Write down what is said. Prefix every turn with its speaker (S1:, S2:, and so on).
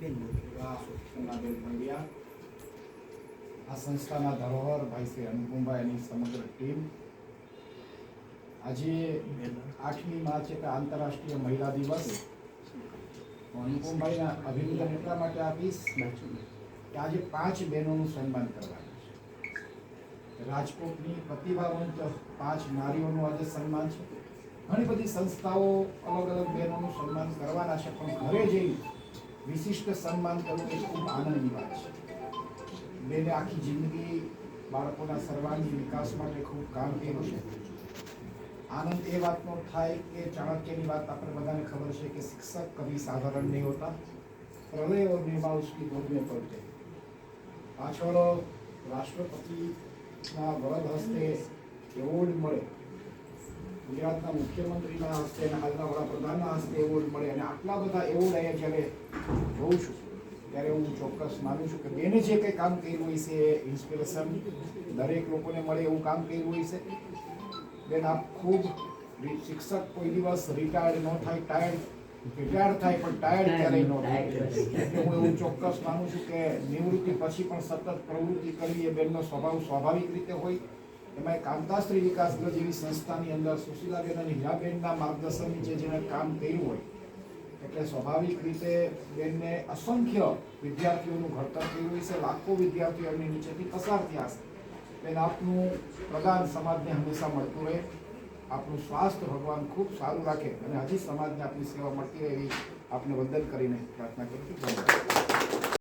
S1: પંડ્યા, આ સંસ્થાના ધરોહર ભાઈ શ્રી અનુપમભાઈની સમગ્ર ટીમ, આજે 8મી માર્ચ એટલે આંતરરાષ્ટ્રીય મહિલા દિવસ. અનુપમભાઈના અભિનંદન એટલા માટે આપીશ કે આજે 5 બહેનોનું સન્માન કરવાનું છે. રાજકોટની પ્રતિભાવંત 5 નારીઓનું આજે સન્માન છે. ઘણી બધી સંસ્થાઓ અલગ અલગ બહેનોનું સન્માન કરવાના છે, પણ ઘરે જઈ વિશિષ્ટ સન્માન કરવું એ ખૂબ આનંદની વાત છે. બેને આખી જિંદગી બાળકોના સર્વાંગી વિકાસ માટે ખૂબ કામ કર્યું છે. આનંદ એ વાતનો થાય કે ચાણક્યની વાત આપણે બધાને ખબર છે કે શિક્ષક કભી સાધારણ નહીં હોતા, પ્રલય और निर्माण उसकी गोद में पड़ते. પાછળ રાષ્ટ્રપતિના વરદ હસ્તે એવોર્ડ મળે, ગુજરાતના મુખ્યમંત્રીના હસ્તે અને હાલના વડાપ્રધાનના હસ્તે એવોર્ડ મળે, અને આટલા બધા એવોર્ડ અહીંયા જ્યારે જોઉં છું ત્યારે હું ચોક્કસ માનું છું કે બેને જે કંઈ કામ કર્યું હોય છે એ ઇન્સ્પિરેશન દરેક લોકોને મળે એવું કામ કર્યું હોય છે. બેન આપ ખૂબ શિક્ષક કોઈ દિવસ રિટાયર્ડ ન થાય, રિટાયર્ડ થાય પણ ટાયર્ડ ક્યારેય ન થાય. એટલે હું એવું ચોક્કસ માનું છું કે નિવૃત્તિ પછી પણ સતત પ્રવૃત્તિ કરવી એ બેનનો સ્વભાવ સ્વાભાવિક રીતે હોય. એમાં કાંતાશ્રી વિકાસ ગૃહ જેવી સંસ્થાની અંદર સુશીલાબેન અને હીરાબેનના માર્ગદર્શન નીચે જેને કામ કર્યું હોય એટલે સ્વાભાવિક રીતે બેનને અસંખ્ય વિદ્યાર્થીઓનું ઘડતર કર્યું હોય છે. લાખો વિદ્યાર્થીઓ એમની નીચેથી પસાર થયા છે. બેન આપનું પ્રદાન સમાજને હંમેશા મળતું રહે, આપનું સ્વાસ્થ્ય ભગવાન ખૂબ સારું રાખે અને હજી સમાજને આપની સેવા મળતી રહે એવી આપને વંદન કરીને પ્રાર્થના કરું છું.